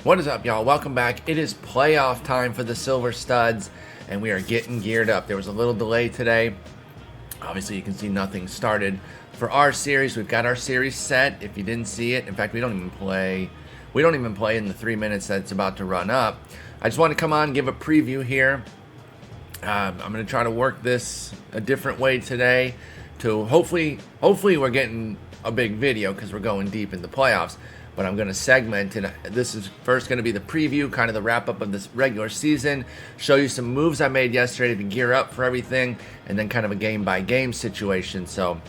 What is up, y'all? Welcome back. It is playoff time for the Silver Studs, and we are getting geared up. There was a little delay today. Obviously, you can see nothing started for our series. We've got our series set. If you didn't see it, in fact, we don't even play in the 3 minutes that's about to run up. I just want to come on and give a preview here. I'm going to try to work this a different way today to hopefully we're getting a big video because we're going deep in the playoffs. But I'm going to segment, and this is first going to be the preview, kind of the wrap-up of this regular season, show you some moves I made yesterday to gear up for everything, and then kind of a game-by-game situation. So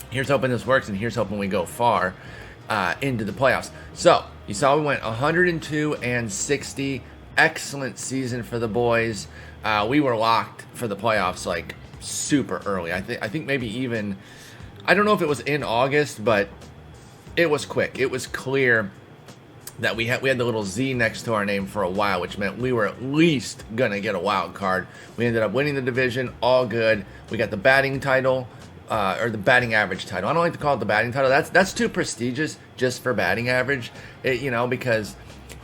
here's hoping this works, and here's hoping we go far into the playoffs. So you saw we went 102-60. Excellent season for the boys. We were locked for the playoffs like super early. I think maybe even, I don't know if it was in August, but it was quick. It was clear that we had the little Z next to our name for a while, which meant we were at least gonna get a wild card. We ended up winning the division, all good. We got the batting title, or the batting average title. I don't like to call it the batting title. That's too prestigious just for batting average, because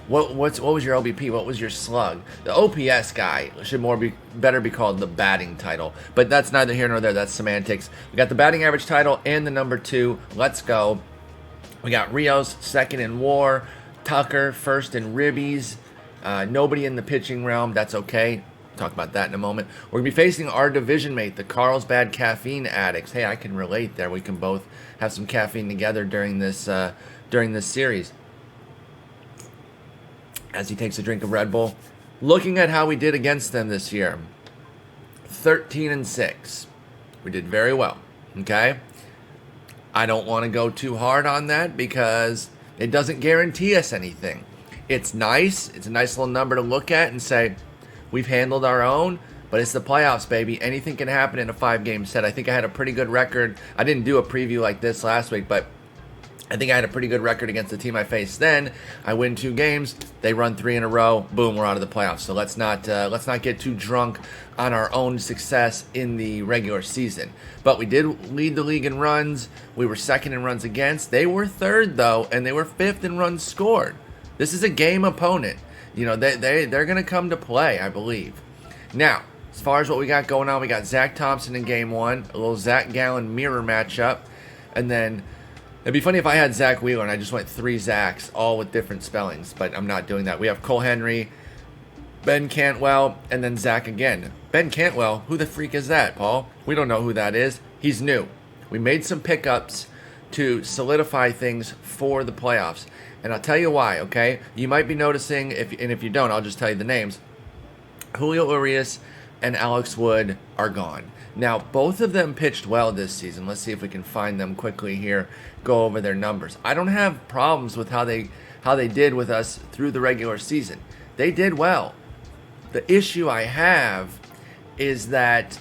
what was your OBP? What was your slug? The OPS guy should better be called the batting title. But that's neither here nor there. That's semantics. We got the batting average title and the number 2. Let's go. We got Rios second in WAR, Tucker first in ribbies. Nobody in the pitching realm. That's okay. Talk about that in a moment. We're gonna be facing our division mate, the Carlsbad caffeine addicts. Hey, I can relate there. We can both have some caffeine together during this series. As he takes a drink of Red Bull, looking at how we did against them this year, 13-6. We did very well. Okay. I don't want to go too hard on that because it doesn't guarantee us anything. It's nice. It's a nice little number to look at and say, we've handled our own, but it's the playoffs, baby. Anything can happen in a 5-game set. I think I had a pretty good record. I didn't do a preview like this last week, but I think I had a pretty good record against the team I faced then. I win 2 games. They run 3 in a row. Boom, we're out of the playoffs. So let's not get too drunk on our own success in the regular season. But we did lead the league in runs. We were second in runs against. They were third, though, and they were fifth in runs scored. This is a game opponent. They're going to come to play, I believe. Now, as far as what we got going on, we got Zach Thompson in game 1, a little Zach Gallen mirror matchup, and then it'd be funny if I had Zach Wheeler and I just went 3 Zachs, all with different spellings, but I'm not doing that. We have Cole Henry, Ben Cantwell, and then Zach again. Ben Cantwell, who the freak is that, Paul? We don't know who that is. He's new. We made some pickups to solidify things for the playoffs, and I'll tell you why, okay? You might be noticing, if you don't, I'll just tell you the names. Julio Urias and Alex Wood are gone. Now, both of them pitched well this season. Let's see if we can find them quickly here, go over their numbers. I don't have problems with how they did with us through the regular season. They did well. The issue I have is that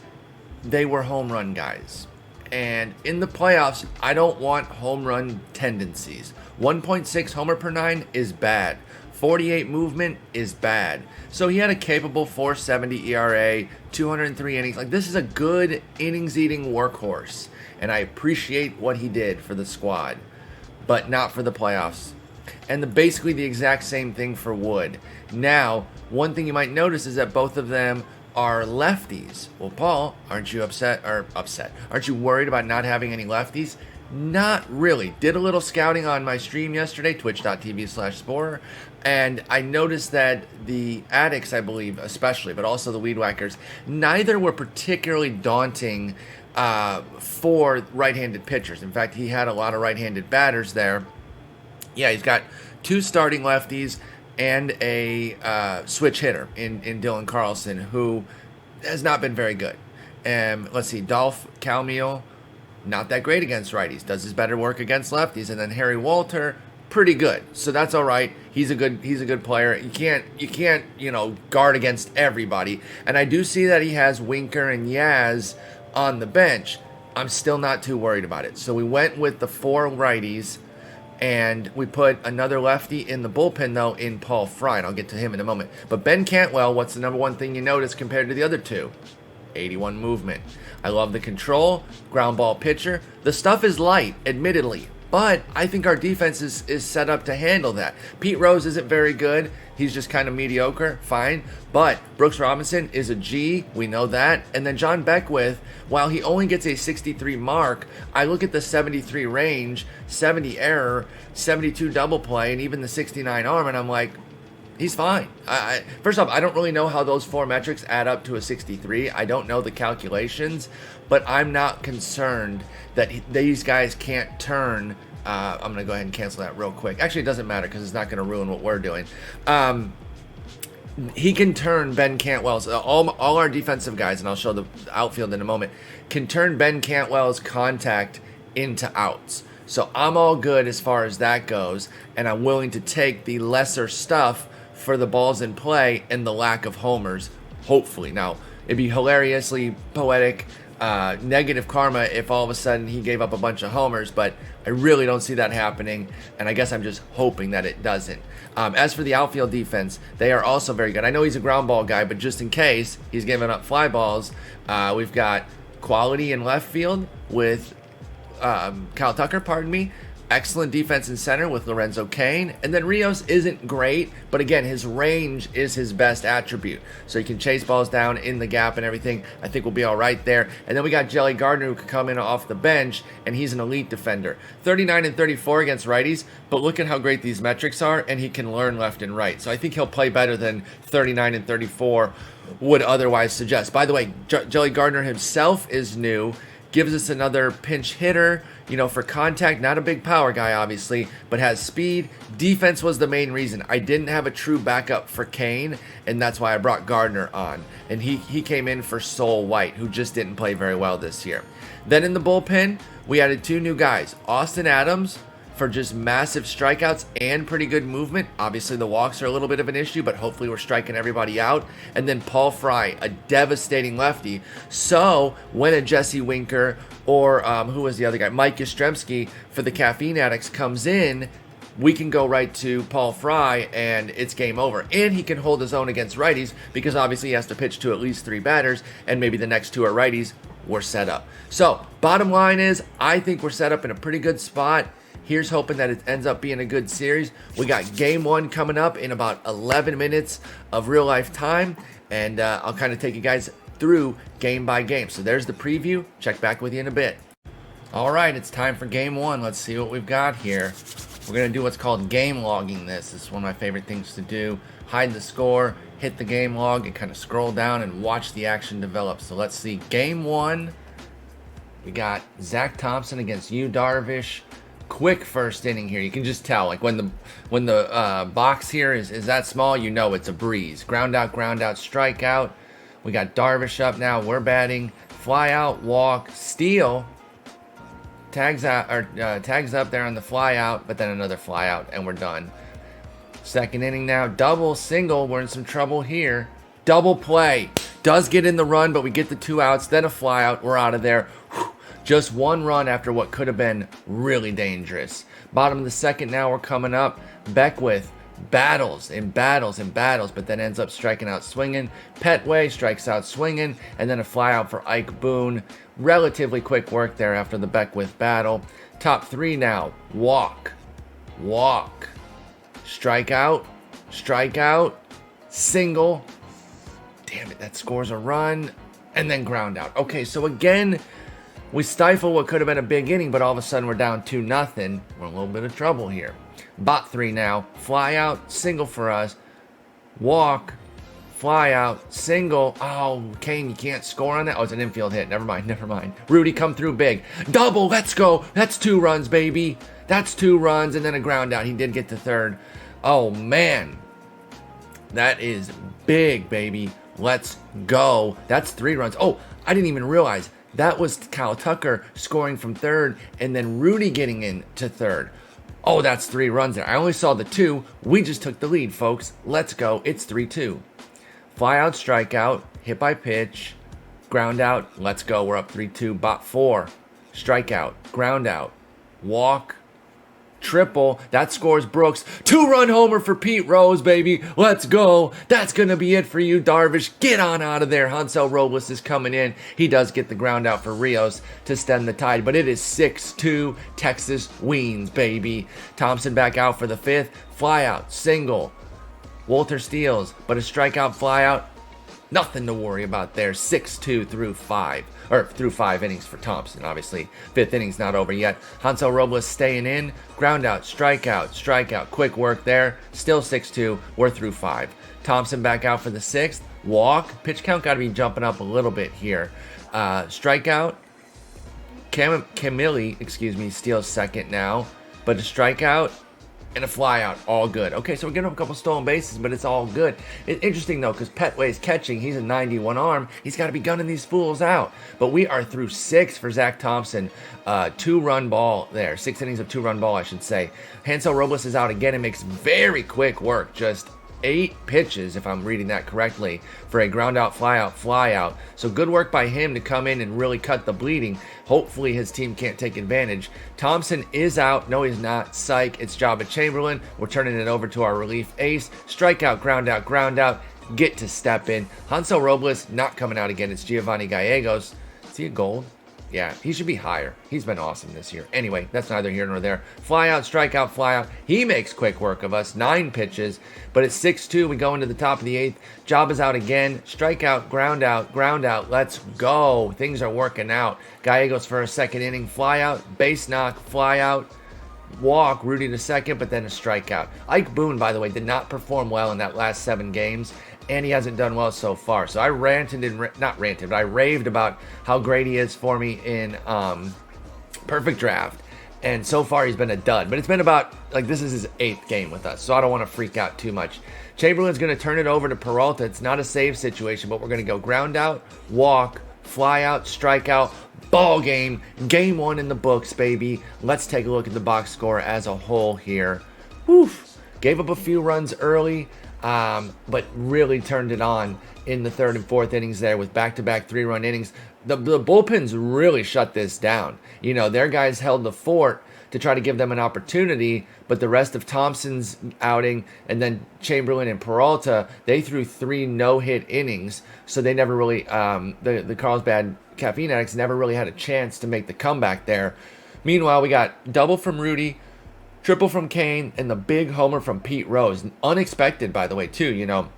they were home run guys. And in the playoffs, I don't want home run tendencies. 1.6 homer per 9 is bad. 48 movement is bad. So he had a capable 4.70 ERA, 203 innings. Like, this is a good innings-eating workhorse, and I appreciate what he did for the squad, but not for the playoffs. And basically the exact same thing for Wood. Now, one thing you might notice is that both of them are lefties. Well, Paul, aren't you upset? Aren't you worried about not having any lefties? Not really. Did a little scouting on my stream yesterday, twitch.tv/Sporer, and I noticed that the addicts, I believe, especially, but also the weed whackers, neither were particularly daunting for right-handed pitchers. In fact, he had a lot of right-handed batters there. Yeah, he's got 2 starting lefties and a switch hitter in Dylan Carlson, who has not been very good. Let's see, Dolph Calmeal, not that great against righties, does his better work against lefties, and then Harry Walter, pretty good. So that's all right. He's a good player. You can't guard against everybody. And I do see that he has Winker and Yaz on the bench. I'm still not too worried about it. So we went with the 4 righties, and we put another lefty in the bullpen, though, in Paul Fry, and I'll get to him in a moment. But Ben Cantwell, what's the number one thing you notice compared to the other 2? 81 movement. I love the control, ground ball pitcher. The stuff is light, admittedly. But I think our defense is set up to handle that. Pete Rose isn't very good. He's just kind of mediocre, fine. But Brooks Robinson is a G, we know that. And then John Beckwith, while he only gets a 63 mark, I look at the 73 range, 70 error, 72 double play, and even the 69 arm, and I'm like, he's fine. First off, I don't really know how those four metrics add up to a 63. I don't know the calculations, but I'm not concerned that these guys can't turn. I'm going to go ahead and cancel that real quick. Actually, it doesn't matter because it's not going to ruin what we're doing. He can turn Ben Cantwell's, all our defensive guys, and I'll show the outfield in a moment, can turn Ben Cantwell's contact into outs. So I'm all good as far as that goes, and I'm willing to take the lesser stuff for the balls in play and the lack of homers, hopefully. Now, it'd be hilariously poetic, negative karma if all of a sudden he gave up a bunch of homers, but I really don't see that happening, and I guess I'm just hoping that it doesn't. As for the outfield defense, they are also very good. I know he's a ground ball guy, but just in case he's giving up fly balls, we've got quality in left field with Kyle Tucker, excellent defense in center with Lorenzo Cain. And then Rios isn't great, but again, his range is his best attribute. So he can chase balls down in the gap and everything. I think we'll be all right there. And then we got Jelly Gardner, who can come in off the bench, and he's an elite defender. 39 and 34 against righties, but look at how great these metrics are, and he can learn left and right. So I think he'll play better than 39 and 34 would otherwise suggest. By the way, Jelly Gardner himself is new. Gives us another pinch hitter, for contact. Not a big power guy, obviously, but has speed. Defense was the main reason. I didn't have a true backup for Kane, and that's why I brought Gardner on. And he came in for Sol White, who just didn't play very well this year. Then in the bullpen, we added two new guys. Austin Adams for just massive strikeouts and pretty good movement. Obviously, the walks are a little bit of an issue, but hopefully we're striking everybody out. And then Paul Fry, a devastating lefty. So when a Jesse Winker or who was the other guy? Mike Yastrzemski for the Caffeine Addicts comes in, we can go right to Paul Fry and it's game over. And he can hold his own against righties because obviously he has to pitch to at least three batters and maybe the next two are righties. We're set up. So bottom line is, I think we're set up in a pretty good spot. Here's hoping that it ends up being a good series. We got game one coming up in about 11 minutes of real life time. And I'll kind of take you guys through game by game. So there's the preview. Check back with you in a bit. All right, it's time for game one. Let's see what we've got here. We're going to do what's called game logging this. This is one of my favorite things to do. Hide the score, hit the game log, and kind of scroll down and watch the action develop. So let's see. Game one, we got Zach Thompson against Yu Darvish. Quick first inning here. You can just tell, like when the box here is that small, it's a breeze. Ground out, strikeout. We got Darvish up now. We're batting. Fly out, walk, steal. Tags up there on the fly out, but then another fly out, and we're done. Second inning now. Double, single. We're in some trouble here. Double play. Does get in the run, but we get the 2 outs, then a fly out. We're out of there. Just one run after what could have been really dangerous. Bottom of the second now, we're coming up. Beckwith battles, but then ends up striking out swinging. Petway strikes out swinging, and then a fly out for Ike Boone. Relatively quick work there after the Beckwith battle. Top three now. Walk, strikeout, single. Damn it, that scores a run, and then ground out. Okay, so again, we stifle what could have been a big inning, but all of a sudden we're down 2-0. We're in a little bit of trouble here. Bot three now. Fly out, single for us. Walk, fly out, single. Oh, Kane, you can't score on that. Oh, it's an infield hit. Never mind. Rudy come through big. Double, let's go. That's 2 runs, baby. That's 2 runs, and then a ground out. He did get to third. Oh, man. That is big, baby. Let's go. That's 3 runs. Oh, I didn't even realize. That was Kyle Tucker scoring from third and then Rudy getting in to third. Oh, that's 3 runs there. I only saw the 2. We just took the lead, folks. Let's go. It's 3-2. Fly out, strikeout, hit by pitch, ground out. Let's go. We're up 3-2. Bot 4. Strikeout, ground out, walk, triple. That scores Brooks. 2-run homer for Pete Rose, baby. Let's go. That's going to be it for you, Darvish. Get on out of there. Hansel Robles is coming in. He does get the ground out for Rios to stem the tide, but it is 6-2 Texas Weens, baby. Thompson back out for the 5th. Fly out, single. Walter steals, but a strikeout, fly out. Nothing to worry about there. 6-2 through 5. Or through 5 innings for Thompson, obviously. 5th inning's not over yet. Hansel Robles staying in. Ground out, strikeout, strikeout. Quick work there. Still 6-2. We're through 5. Thompson back out for the 6th. Walk. Pitch count got to be jumping up a little bit here. Strikeout. Camille, steals second now. But a strikeout and a fly out, all good. Okay, so we're getting up a couple stolen bases, but it's all good. It's interesting, though, because Petway's catching. He's a 91 arm. He's got to be gunning these fools out. But we are through 6 for Zach Thompson. 2-run ball there. 6 innings of 2-run ball, I should say. Hansel Robles is out again and makes very quick work. Just 8 pitches, if I'm reading that correctly, for a ground out, fly out. So good work by him to come in and really cut the bleeding. Hopefully his team can't take advantage. Thompson is out. No, he's not. Psych. It's Jabba Chamberlain. We're turning it over to our relief ace. Strikeout, ground out. Get to step in. Hansel Robles not coming out again. It's Giovanni Gallegos. Is he a gold? Yeah, he should be higher. He's been awesome this year. Anyway, that's neither here nor there. Fly out, strikeout, fly out. He makes quick work of us. 9 pitches, but it's 6-2. We go into the top of the 8th. Job is out again. Strikeout, ground out. Let's go. Things are working out. Gallegos for a 2nd inning. Fly out, base knock, fly out. Walk, Rudy to 2nd, but then a strikeout. Ike Boone, by the way, did not perform well in that last 7 games. And he hasn't done well so far. So I I raved about how great he is for me in Perfect Draft. And so far he's been a dud. But it's been about, this is his 8th game with us. So I don't want to freak out too much. Chamberlain's going to turn it over to Peralta. It's not a save situation, but we're going to go ground out, walk, fly out, strikeout, ball game. Game 1 in the books, baby. Let's take a look at the box score as a whole here. Woof. Gave up a few runs early. But really turned it on in the 3rd and 4th innings there with back-to-back 3-run innings. The bullpens really shut this down. You know, their guys held the fort to try to give them an opportunity, but the rest of Thompson's outing and then Chamberlain and Peralta, they threw 3 no-hit innings, so they never really, the Carlsbad Caffeine Addicts never really had a chance to make the comeback there. Meanwhile, we got double from Rudy, triple from Kane, and the big homer from Pete Rose. Unexpected, by the way, too. You know,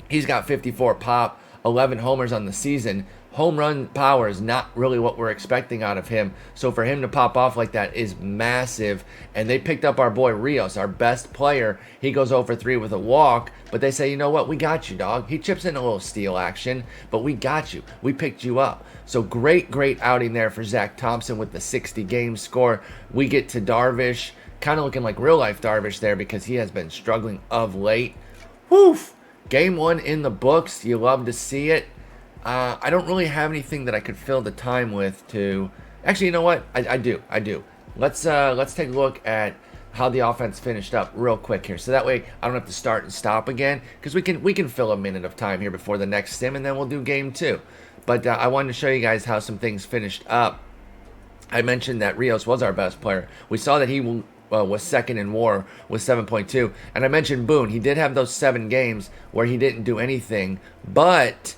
he's got 54 pop, 11 homers on the season. Home run power is not really what we're expecting out of him. So for him to pop off like that is massive. And they picked up our boy Rios, our best player. He goes 0 for 3 with a walk. But they say, you know what? We got you, dog. He chips in a little steal action, but we got you. We picked you up. So great outing there for Zach Thompson with the 60-game score. We get to Darvish. Kind of looking like real-life Darvish there because he has been struggling of late. Woof! Game 1 in the books. You love to see it. I don't really have anything that I could fill the time with to... Actually, you know what? I do. Let's take a look at how the offense finished up real quick here. So that way I don't have to start and stop again because we can fill a minute of time here before the next sim and then we'll do game 2. But I wanted to show you guys how some things finished up. I mentioned that Rios was our best player. We saw that he was 2nd in WAR with 7.2. And I mentioned Boone. He did have those 7 games where he didn't do anything. But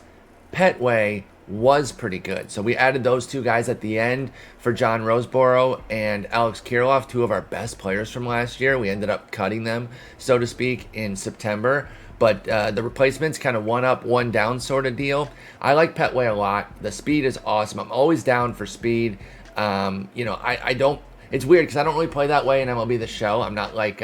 Petway was pretty good. So we added those 2 guys at the end for John Roseboro and Alex Kirilloff, 2 of our best players from last year. We ended up cutting them, so to speak, in September. But the replacements kind of 1 up, 1 down sort of deal. I like Petway a lot. The speed is awesome. I'm always down for speed. I don't... It's weird because I don't really play that way in MLB The Show. I'm not like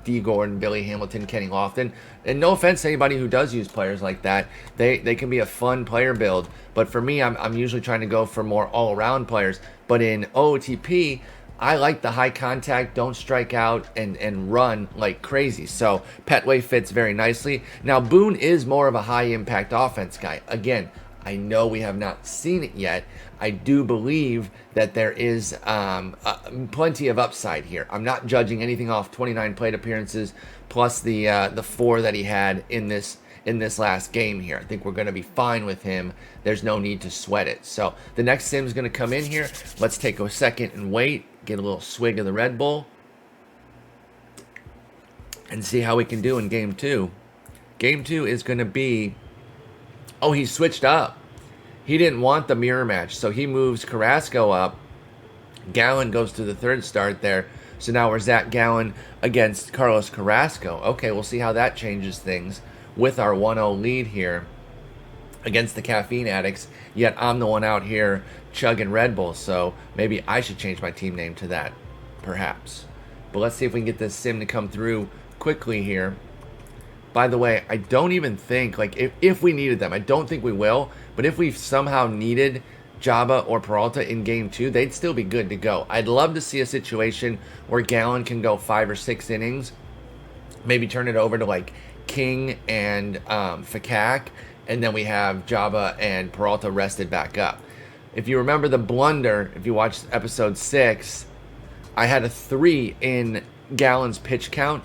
D. Gordon, Billy Hamilton, Kenny Lofton. And no offense to anybody who does use players like that. They can be a fun player build. But for me, I'm usually trying to go for more all-around players. But in OOTP, I like the high contact, don't strike out, and run like crazy. So Petway fits very nicely. Now, Boone is more of a high-impact offense guy. Again, I know we have not seen it yet. I do believe that there is plenty of upside here. I'm not judging anything off 29 plate appearances plus the 4 that he had in this last game here. I think we're going to be fine with him. There's no need to sweat it. So the next sim is going to come in here. Let's take a second and wait. Get a little swig of the Red Bull. and see how we can do in game two. Game two is going to be, oh, he switched up. He didn't want the mirror match, so he moves Carrasco up. Gallen goes to the third start there. So now we're Zach Gallen against Carlos Carrasco. Okay, we'll see how that changes things with our 1-0 lead here against the caffeine addicts. Yet I'm the one out here chugging Red Bull, so maybe I should change my team name to that, perhaps. But let's see if we can get this sim to come through quickly here. By the way, I don't even think, like, if we needed them, I don't think we will, but if we somehow needed Jabba or Peralta in game two, they'd still be good to go. I'd love to see a situation where Gallen can go 5 or 6 innings, maybe turn it over to, like, King and Fakak, and then we have Jabba and Peralta rested back up. If you remember the blunder, if you watched episode 6, I had a 3 in Gallen's pitch count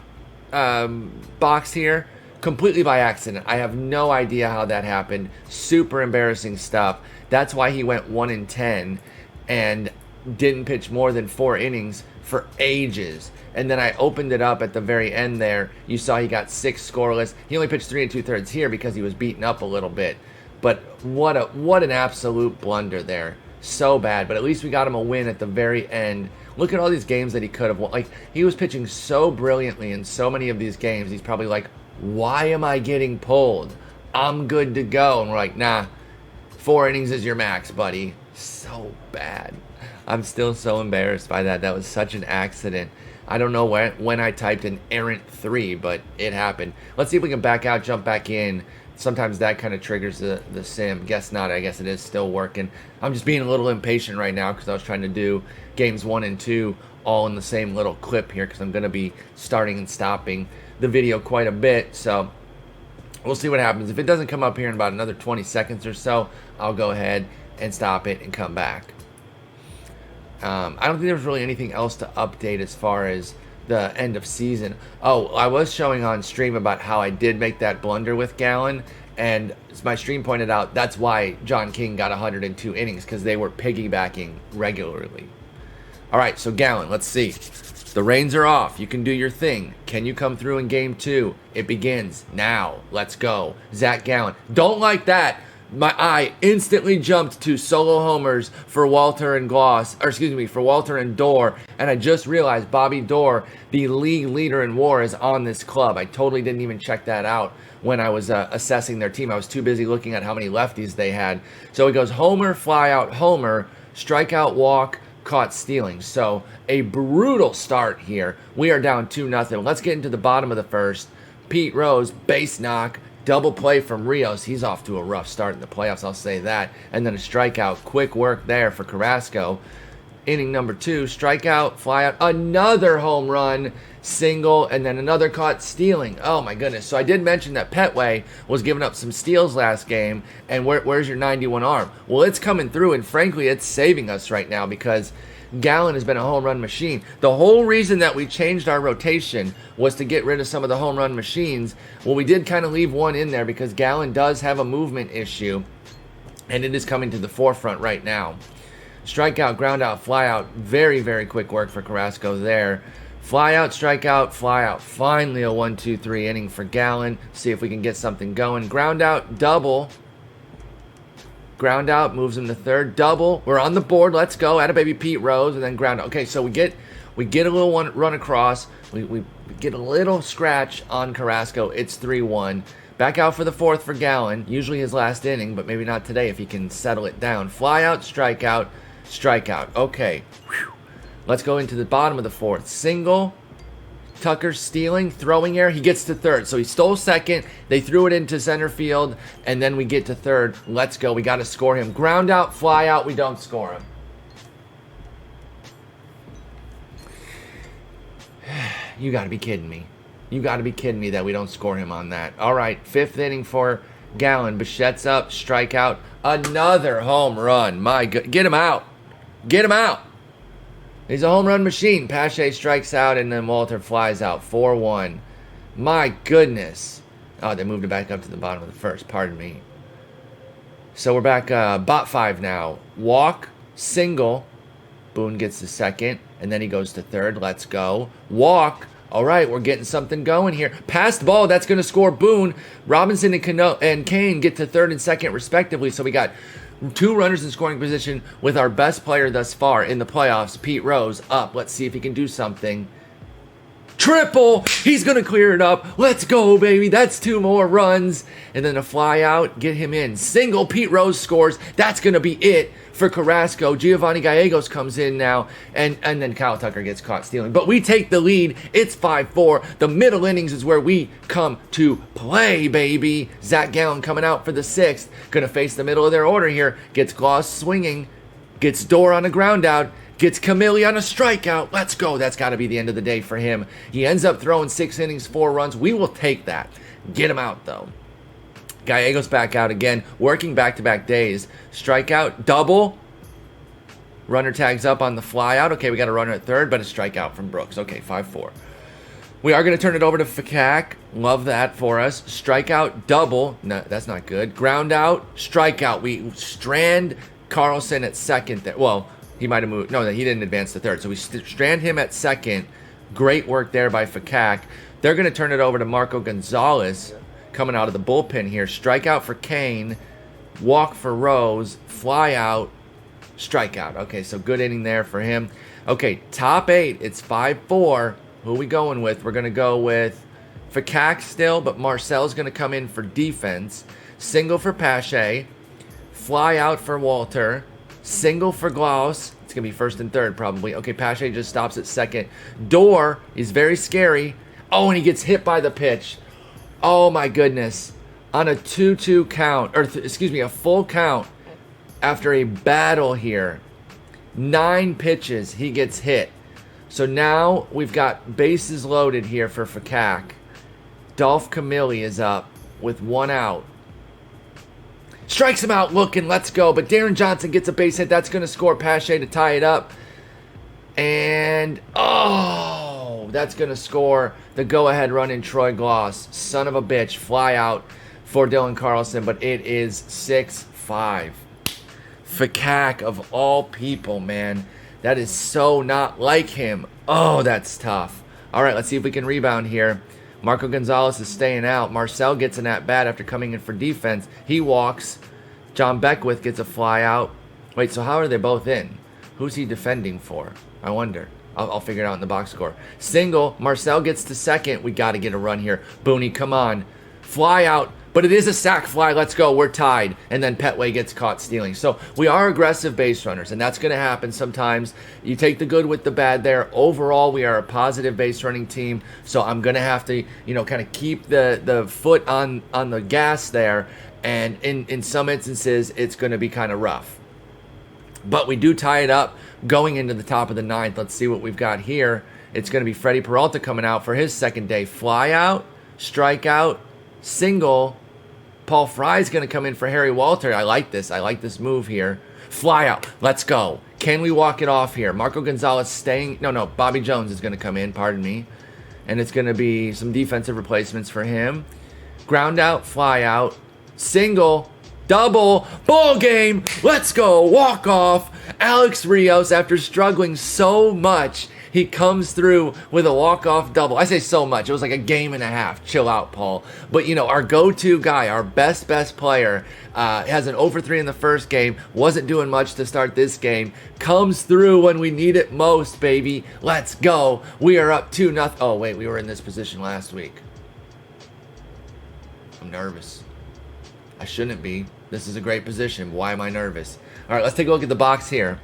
box here, completely by accident. I have no idea how that happened. Super embarrassing stuff. That's why he went 1-10 and didn't pitch more than 4 innings for ages. And then I opened it up at the very end there. You saw he got 6 scoreless. He only pitched 3 2/3 here because he was beaten up a little bit. But what an absolute blunder there. So bad. But at least we got him a win at the very end. Look at all these games that he could have won. Like, he was pitching so brilliantly in so many of these games. He's probably like, why am I getting pulled? I'm good to go. And we're like, nah, 4 innings is your max, buddy. So bad. I'm still so embarrassed by that. That was such an accident. I don't know when I typed an errant 3, but it happened. Let's see if we can back out, jump back in. Sometimes that kind of triggers the sim. Guess not. I guess it is still working. I'm just being a little impatient right now because I was trying to do games 1 and 2 all in the same little clip here because I'm going to be starting and stopping the video quite a bit. So we'll see what happens. If it doesn't come up here in about another 20 seconds or so, I'll go ahead and stop it and come back. I don't think there's really anything else to update as far as the end of season. Oh, I was showing on stream about how I did make that blunder with Gallen, and as my stream pointed out, that's why John King got 102 innings, because they were piggybacking regularly. All right, so Gallen, let's see. The reins are off. You can do your thing. Can you come through in game 2? It begins now. Let's go. Zach Gallen. Don't like that. My eye instantly jumped to solo homers for Walter and for Walter and Dorr, and I just realized Bobby Dorr, the league leader in WAR, is on this club. I totally didn't even check that out when I was assessing their team. I was too busy looking at how many lefties they had. So it goes homer, fly out, homer, strikeout, walk, caught stealing. So a brutal start here. We are down 2-0. Let's get into the bottom of the first. Pete Rose, base knock. Double play from Rios. He's off to a rough start in the playoffs, I'll say that. And then a strikeout. Quick work there for Carrasco. Inning number 2, strikeout, fly out, another home run, single, and then another caught stealing. Oh my goodness. So I did mention that Petway was giving up some steals last game, and where's your 91 arm? Well, it's coming through, and frankly, it's saving us right now because Gallen has been a home run machine. The whole reason that we changed our rotation was to get rid of some of the home run machines. Well, we did kind of leave one in there because Gallen does have a movement issue, and it is coming to the forefront right now. Strikeout, ground out, fly out. Very, very quick work for Carrasco there. Fly out, strikeout, fly out. Finally a 1-2-3 inning for Gallen. See if we can get something going. Ground out, double. Ground out, moves him to third. Double. We're on the board. Let's go. Atta baby Pete Rose, and then ground out. Okay, so we get a little run across. We get a little scratch on Carrasco. It's 3-1. Back out for the fourth for Gallen. Usually his last inning, but maybe not today if he can settle it down. Fly out, strikeout, strikeout. Okay. Whew. Let's go into the bottom of the fourth. Single. Tucker's stealing, throwing error. He gets to third. So he stole second. They threw it into center field. And then we get to third. Let's go. We got to score him. Ground out, fly out. We don't score him. You got to be kidding me. You got to be kidding me that we don't score him on that. All right. 5th inning for Gallen. Bichette's up. Strikeout. Another home run. My good. Get him out. Get him out. He's a home run machine. Pache strikes out, and then Walter flies out. 4-1. My goodness. Oh, they moved it back up to the bottom of the first. Pardon me. So we're back bot 5 now. Walk, single. Boone gets the second, and then he goes to third. Let's go. Walk. All right, we're getting something going here. Passed ball, that's going to score Boone. Robinson and Kane get to third and second respectively. So we got 2 runners in scoring position with our best player thus far in the playoffs, Pete Rose, up. Let's see if he can do something. Triple! He's going to clear it up. Let's go, baby. That's 2 more runs. And then a fly out, get him in. Single, Pete Rose scores. That's going to be it for Carrasco. Giovanni Gallegos comes in now, and then Kyle Tucker gets caught stealing. But we take the lead. It's 5-4. The middle innings is where we come to play, baby. Zach Gallen coming out for the 6th. Going to face the middle of their order here. Gets Gloss swinging. Gets Dorr on a ground out. Gets Camille on a strikeout. Let's go. That's got to be the end of the day for him. He ends up throwing 6 innings, 4 runs. We will take that. Get him out, though. Gallegos back out again, working back-to-back days. Strikeout, double. Runner tags up on the fly out. Okay, we got a runner at third, but a strikeout from Brooks. Okay, 5-4. We are going to turn it over to Fakak. Love that for us. Strikeout, double. No, that's not good. Ground out, strikeout. We strand Carlson at second there. Well, he might have moved. No, he didn't advance to third. So we strand him at second. Great work there by Fakak. They're going to turn it over to Marco Gonzalez coming out of the bullpen here. Strikeout for Kane. Walk for Rose. Fly out. Strikeout. Okay, so good inning there for him. Okay, top 8. It's 5-4. Who are we going with? We're going to go with Fakak still, but Marcel's going to come in for defense. Single for Pache. Fly out for Walter. Single for Glaus. It's going to be first and third probably. Okay, Pache just stops at second. Dorr is very scary. Oh, and he gets hit by the pitch. Oh, my goodness. On a 2-2 count, or a full count after a battle here. 9 pitches, he gets hit. So now we've got bases loaded here for Fakak. Dolph Camille is up with 1 out. Strikes him out looking, let's go. But Darren Johnson gets a base hit. That's going to score Pache to tie it up. And, that's going to score the go-ahead run in Troy Gloss. Son of a bitch. Fly out for Dylan Carlson. But it is 6-5. Fakak, of all people, man. That is so not like him. Oh, that's tough. All right, let's see if we can rebound here. Marco Gonzalez is staying out. Marcel gets an at-bat after coming in for defense. He walks. John Beckwith gets a fly out. Wait, so how are they both in? Who's he defending for? I wonder. I'll figure it out in the box score. Single. Marcel gets to second. We got to get a run here. Booney, come on. Fly out. But it is a sac fly. Let's go. We're tied. And then Petway gets caught stealing. So we are aggressive base runners, and that's going to happen sometimes. You take the good with the bad there. Overall, we are a positive base running team. So I'm going to have to, kind of keep the foot on the gas there. And in some instances, it's going to be kind of rough. But we do tie it up going into the top of the 9th. Let's see what we've got here. It's going to be Freddie Peralta coming out for his second day. Fly out, strikeout, single. Paul Fry's going to come in for Harry Walter. I like this. I like this move here. Fly out. Let's go. Can we walk it off here? Marco Gonzalez staying. No. Bobby Jones is going to come in. Pardon me. And it's going to be some defensive replacements for him. Ground out. Fly out. Single. Double. Ball game. Let's go. Walk off. Alex Rios, after struggling so much, he comes through with a walk-off double. I say so much. It was like a game and a half. Chill out, Paul. But, our go-to guy, our best player, has an 0-for-3 in the first game. Wasn't doing much to start this game. Comes through when we need it most, baby. Let's go. We are up 2-0. Oh, wait. We were in this position last week. I'm nervous. I shouldn't be. This is a great position. Why am I nervous? All right, let's take a look at the box here.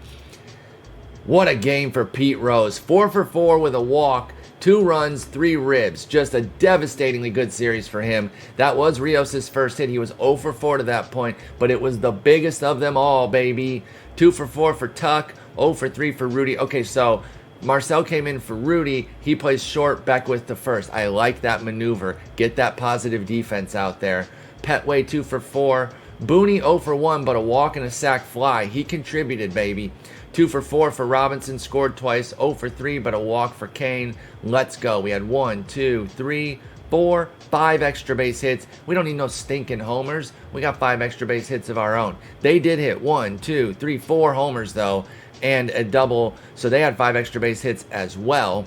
What a game for Pete Rose. 4-for-4 with a walk, 2 runs, 3 ribs. Just a devastatingly good series for him. That was Rios' first hit. He was 0-for-4 to that point, but it was the biggest of them all, baby. 2-for-4 for Tuck, 0-for-3 for Rudy. Okay, so Marcel came in for Rudy. He plays short, Beckwith to first. I like that maneuver. Get that positive defense out there. Petway 2-for-4. Booney 0-for-1, but a walk and a sac fly. He contributed, baby. 2-for-4 for Robinson, scored twice. 0-for-3, but a walk for Kane. Let's go. We had 1, 2, 3, 4, 5 extra base hits. We don't need no stinking homers. We got 5 extra base hits of our own. They did hit 1, 2, 3, 4 homers, though, and a double. So they had 5 extra base hits as well.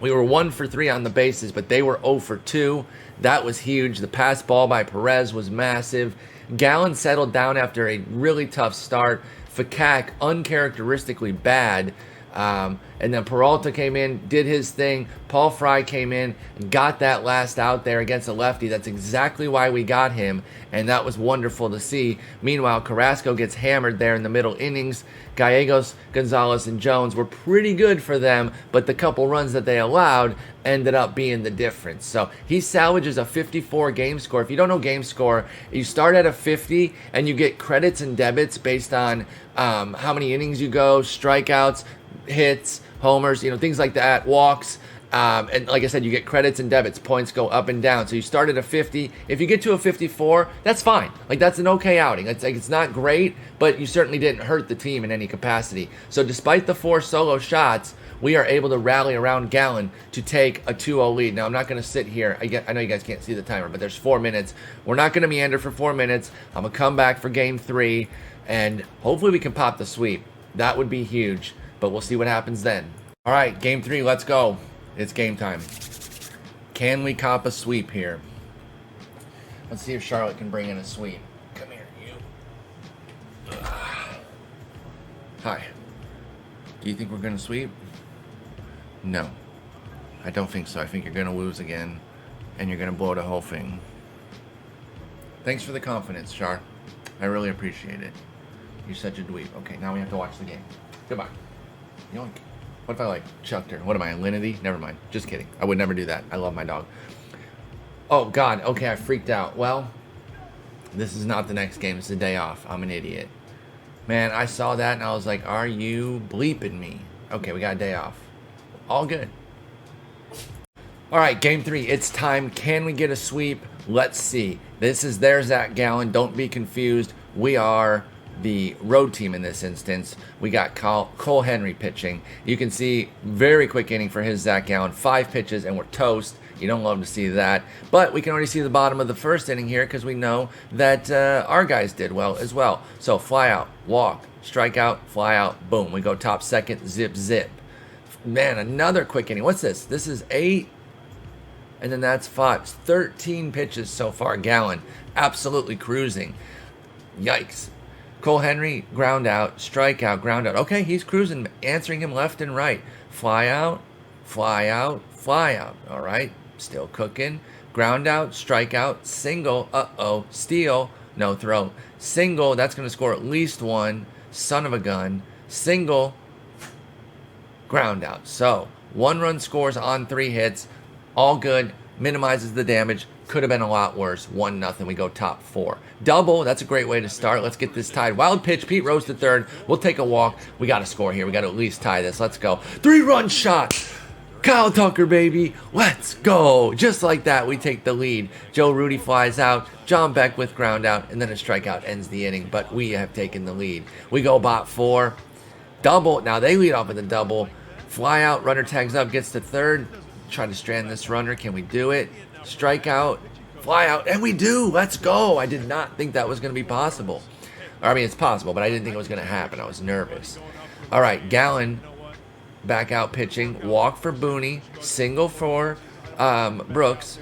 We were 1 for 3 on the bases, but they were 0 for 2. That was huge. The pass ball by Perez was massive. Gallen settled down after a really tough start. Fakak, uncharacteristically bad. And then Peralta came in, did his thing. Paul Fry came in and got that last out there against a lefty. That's exactly why we got him, and that was wonderful to see. Meanwhile, Carrasco gets hammered there in the middle innings. Gallegos, Gonzalez, and Jones were pretty good for them, but the couple runs that they allowed ended up being the difference. So he salvages a 54 game score. If you don't know game score, you start at a 50 and you get credits and debits based on how many innings you go, strikeouts, hits, homers, things like that, walks. And like I said, you get credits and debits. Points go up and down. So you start at a 50. If you get to a 54, that's fine. Like, that's an okay outing. It's not great, but you certainly didn't hurt the team in any capacity. So despite the 4 solo shots, we are able to rally around Gallen to take a 2-0 lead. Now, I'm not going to sit here. I know you guys can't see the timer, but there's 4 minutes. We're not going to meander for 4 minutes. I'm going to come back for game 3, and hopefully we can pop the sweep. That would be huge, but we'll see what happens then. All right, game 3, let's go. It's game time. Can we cop a sweep here? Let's see if Charlotte can bring in a sweep. Come here, you. Hi. Do you think we're going to sweep? No. I don't think so. I think you're going to lose again, and you're going to blow the whole thing. Thanks for the confidence, Char. I really appreciate it. You're such a dweeb. Okay, now we have to watch the game. Goodbye. Yoink. What if I, chucked her? What am I, Alinity? Never mind. Just kidding. I would never do that. I love my dog. Oh, God. Okay, I freaked out. Well, this is not the next game. It's the day off. I'm an idiot. Man, I saw that, and I was like, are you bleeping me? Okay, we got a day off. All good. All right, game 3. It's time. Can we get a sweep? Let's see. There's Zach Gallen. Don't be confused. We are the road team in this instance. We got Cole Henry pitching. You can see very quick inning for his Zach Gallen. 5 pitches and we're toast. You don't love to see that. But we can already see the bottom of the first inning here because we know that our guys did well as well. So fly out, walk, strike out, fly out, boom. We go top second, zip, zip. Man, another quick inning. What's this? This is 8. And then that's 5. 13 pitches so far. Gallen absolutely cruising. Yikes. Cole Henry, ground out, strikeout, ground out. Okay, he's cruising, answering him left and right. Fly out, fly out, fly out. All right, still cooking. Ground out, strikeout, single, steal, no throw. Single, that's going to score at least 1. Son of a gun. Single, ground out. So, 1 run scores on 3 hits. All good, minimizes the damage. Could have been a lot worse. 1-0. We go top 4. Double. That's a great way to start. Let's get this tied. Wild pitch. Pete Rose to third. We'll take a walk. We got to score here. We got to at least tie this. Let's go. 3-run shot. Kyle Tucker, baby. Let's go. Just like that, we take the lead. Joe Rudy flies out. John Beck with ground out. And then a strikeout ends the inning. But we have taken the lead. We go bot 4. Double. Now they lead off with a double. Fly out. Runner tags up. Gets to third. Try to strand this runner. Can we do it? Strikeout, fly out, and we do. Let's go. I did not think that was going to be possible. I mean, it's possible, but I didn't think it was going to happen. I was nervous. All right, Gallen back out pitching. Walk for Booney. Single for Brooks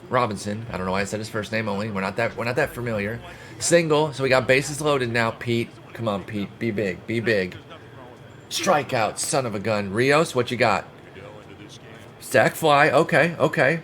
Robinson. I don't know why I said his first name only. We're not that familiar. Single. So we got bases loaded now. Pete, come on, Pete. Be big. Be big. Strikeout, son of a gun. Rios, what you got? Sack fly. Okay.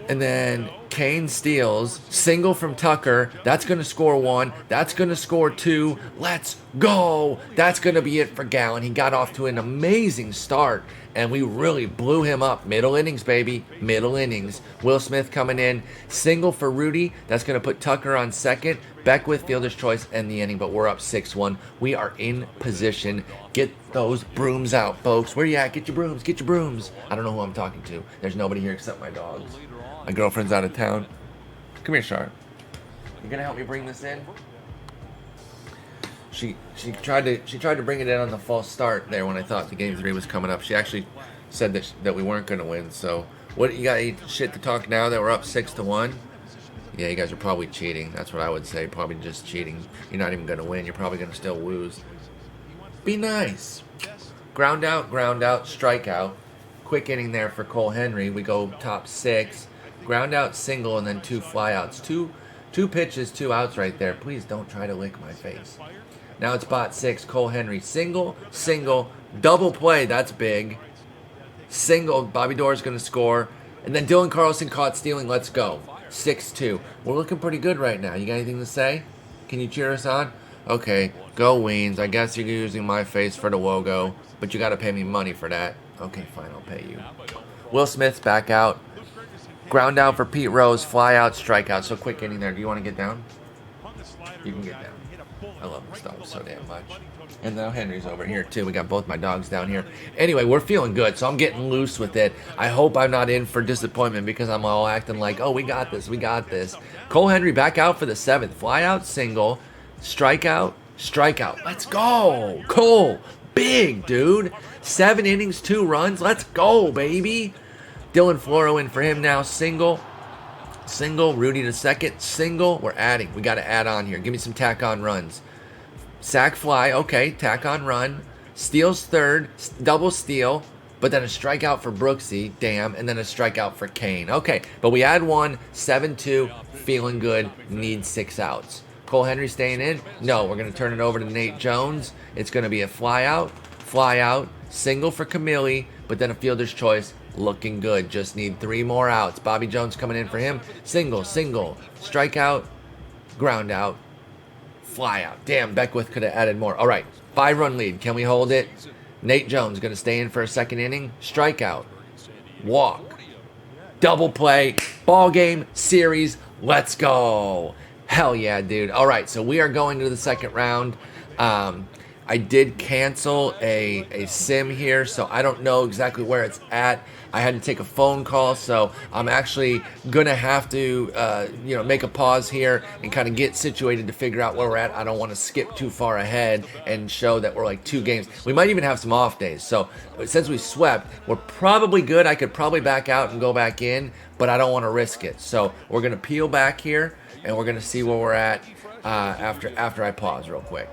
And then Kane steals. Single from Tucker. That's going to score 1. That's going to score 2. Let's go. That's going to be it for Gallen. He got off to an amazing start, and we really blew him up. Middle innings, baby. Middle innings. Will Smith coming in. Single for Rudy. That's going to put Tucker on second. Beckwith, fielder's choice, end the inning, but we're up 6-1. We are in position. Get those brooms out, folks. Where you at? Get your brooms. Get your brooms. I don't know who I'm talking to. There's nobody here except my dogs. My girlfriend's out of town. Come here, Char. You gonna help me bring this in? She tried to bring it in on the false start there when I thought the game 3 was coming up. She actually said that we weren't gonna win. So what, you got any shit to talk now that we're up 6-1? Yeah, you guys are probably cheating. That's what I would say. Probably just cheating. You're not even gonna win. You're probably gonna still lose. Be nice. Ground out, strikeout. Quick inning there for Cole Henry. We go top 6. Ground out single and then 2 flyouts. Two pitches, 2 outs right there. Please don't try to lick my face. Now it's bot 6. Cole Henry. Single, single, double play. That's big. Single. Bobby Doerr's going to score. And then Dylan Carlson caught stealing. Let's go. 6-2. We're looking pretty good right now. You got anything to say? Can you cheer us on? Okay, go Weens. I guess you're using my face for the logo, but you got to pay me money for that. Okay, fine, I'll pay you. Will Smith's back out. Ground out for Pete Rose. Fly out, strikeout. So quick inning there. Do you want to get down? You can get down. I love this dog so damn much. And now Henry's over here too. We got both my dogs down here. Anyway, we're feeling good, so I'm getting loose with it. I hope I'm not in for disappointment because I'm all acting like, oh, we got this, we got this. Cole Henry back out for the 7th. Fly out, single, strikeout, strikeout. Let's go. Cole, big, dude. 7 innings, 2 runs. Let's go, baby. Dylan Floro in for him now. Single, single. Rudy to second. Single. We're adding. We got to add on here. Give me some tack on runs. Sack fly, okay, tack on run. Steals 3rd, double steal, but then a strikeout for Brooksy, damn, and then a strikeout for Kane. Okay, but we add 1, 7-2, feeling good, need 6 outs. Cole Henry staying in? No, we're going to turn it over to Nate Jones. It's going to be a fly out, single for Camille, but then a fielder's choice, looking good. Just need 3 more outs. Bobby Jones coming in for him. Single, single, strikeout, ground out. Fly out. Damn, Beckwith could have added more. All right, 5-run lead. Can we hold it? Nate Jones going to stay in for a 2nd inning. Strikeout. Walk. Double play. Ball game. Series. Let's go. Hell yeah, dude. All right, so we are going to the 2nd round. I did cancel a sim here, so I don't know exactly where it's at. I had to take a phone call, so I'm actually going to have to, make a pause here and kind of get situated to figure out where we're at. I don't want to skip too far ahead and show that we're like 2 games. We might even have some off days. So since we swept, we're probably good. I could probably back out and go back in, but I don't want to risk it. So we're going to peel back here, and we're going to see where we're at after I pause real quick.